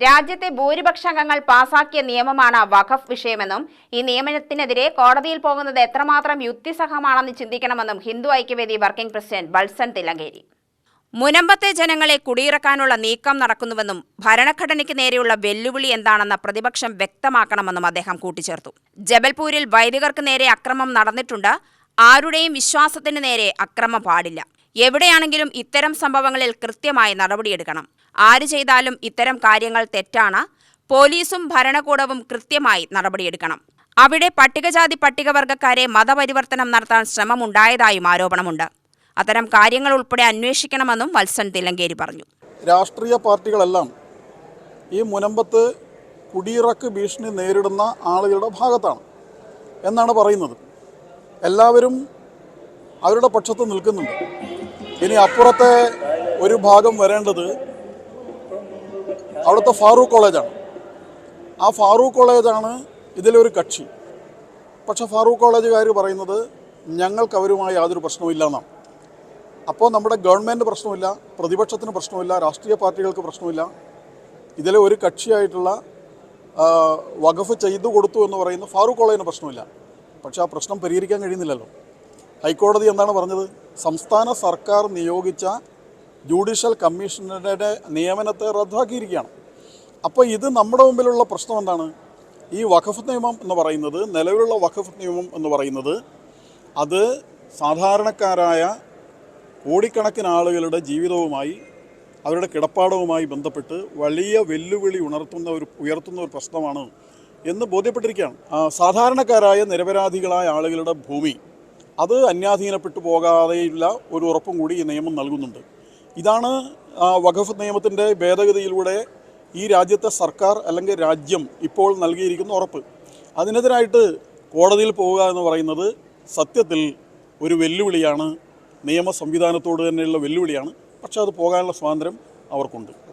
രാജ്യത്തെ ഭൂരിപക്ഷ അംഗങ്ങൾ പാസാക്കിയ നിയമമാണ് വഖഫ് വിഷയമെന്നും ഈ നിയമനത്തിനെതിരെ കോടതിയിൽ പോകുന്നത് എത്രമാത്രം യുക്തിസഹമാണെന്ന് ചിന്തിക്കണമെന്നും ഹിന്ദു ഐക്യവേദി വർക്കിംഗ് പ്രസിഡന്റ് വത്സൻ തില്ലങ്കേരി. മുനമ്പത്തെ ജനങ്ങളെ കുടിയിറക്കാനുള്ള നീക്കം നടക്കുന്നുവെന്നും ഭരണഘടനയ്ക്ക് നേരെയുള്ള വെല്ലുവിളി എന്താണെന്ന് പ്രതിപക്ഷം വ്യക്തമാക്കണമെന്നും അദ്ദേഹം കൂട്ടിച്ചേർത്തു. ജബൽപൂരിൽ വൈദികർക്ക് നേരെ അക്രമം നടന്നിട്ടുണ്ട്. ആരുടെയും വിശ്വാസത്തിന് നേരെ അക്രമം പാടില്ല. എവിടെയാണെങ്കിലും ഇത്തരം സംഭവങ്ങളിൽ കൃത്യമായി നടപടിയെടുക്കണം. ആര് ചെയ്താലും ഇത്തരം കാര്യങ്ങൾ തെറ്റാണ്. പോലീസും ഭരണകൂടവും കൃത്യമായി നടപടിയെടുക്കണം. അവിടെ പട്ടികജാതി പട്ടികവർഗക്കാരെ മതപരിവർത്തനം നടത്താൻ ശ്രമമുണ്ടായതായും ആരോപണമുണ്ട്. അത്തരം കാര്യങ്ങൾ ഉൾപ്പെടെ അന്വേഷിക്കണമെന്നും വത്സൻ തില്ലങ്കേരി പറഞ്ഞു. രാഷ്ട്രീയ പാർട്ടികളെല്ലാം ഈ മുനമ്പത്ത് കുടിയിറക്ക് ഭീഷണി നേരിടുന്ന ആളുകളുടെ ഭാഗത്താണ് എന്നാണ് പറയുന്നത്. എല്ലാവരും അവരുടെ പക്ഷത്ത് നിൽക്കുന്നുണ്ട്. ഇനി അപ്പുറത്തെ ഒരു ഭാഗം വരേണ്ടത് അവിടുത്തെ ഫാറൂഖ് കോളേജാണ്. ആ ഫാറൂഖ് കോളേജാണ് ഇതിലൊരു കക്ഷി. പക്ഷെ ഫാറൂഖ് കോളേജുകാർ പറയുന്നത് ഞങ്ങൾക്ക് അവരുമായി യാതൊരു പ്രശ്നവുമില്ല എന്നാണ്. അപ്പോൾ നമ്മുടെ ഗവൺമെൻറ് പ്രശ്നമില്ല, പ്രതിപക്ഷത്തിന് പ്രശ്നമില്ല, രാഷ്ട്രീയ പാർട്ടികൾക്ക് പ്രശ്നമില്ല. ഇതിലെ ഒരു കക്ഷിയായിട്ടുള്ള വഖഫ് ചെയ്തു കൊടുത്തു എന്ന് പറയുന്ന ഫാറൂഖ് കോളേജിന് പ്രശ്നമില്ല. പക്ഷേ ആ പ്രശ്നം പരിഹരിക്കാൻ കഴിയുന്നില്ലല്ലോ. ഹൈക്കോടതി എന്താണ് പറഞ്ഞത്? സംസ്ഥാന സർക്കാർ നിയോഗിച്ച ജുഡീഷ്യൽ കമ്മീഷണറുടെ നിയമനത്തെ റദ്ദാക്കിയിരിക്കുകയാണ്. അപ്പോൾ ഇത് നമ്മുടെ മുമ്പിലുള്ള പ്രശ്നം എന്താണ്? ഈ വഖഫ് നിയമം എന്ന് പറയുന്നത്, നിലവിലുള്ള വഖഫ് നിയമം എന്ന് പറയുന്നത്, അത് സാധാരണക്കാരായ കോടിക്കണക്കിന് ആളുകളുടെ ജീവിതവുമായി അവരുടെ കിടപ്പാടവുമായി ബന്ധപ്പെട്ട് വലിയ വെല്ലുവിളി ഉയർത്തുന്ന ഒരു പ്രശ്നമാണ് എന്ന് ബോധ്യപ്പെട്ടിരിക്കുകയാണ്. സാധാരണക്കാരായ നിരപരാധികളായ ആളുകളുടെ ഭൂമി അത് അന്യാധീനപ്പെട്ടു പോകാതെയുള്ള ഒരു ഉറപ്പും കൂടി ഈ നിയമം നൽകുന്നുണ്ട്. ഇതാണ് വഖഫ് നിയമത്തിൻ്റെ ഭേദഗതിയിലൂടെ ഈ രാജ്യത്തെ സർക്കാർ അല്ലെങ്കിൽ രാജ്യം ഇപ്പോൾ നൽകിയിരിക്കുന്ന ഉറപ്പ്. അതിനെതിരായിട്ട് കോടതിയിൽ പോവുക എന്ന് പറയുന്നത് സത്യത്തിൽ ഒരു വെല്ലുവിളിയാണ്. നിയമ സംവിധാനത്തോട് തന്നെയുള്ള വെല്ലുവിളിയാണ്. പക്ഷേ അത് പോകാനുള്ള സ്വാതന്ത്ര്യം അവർക്കുണ്ട്.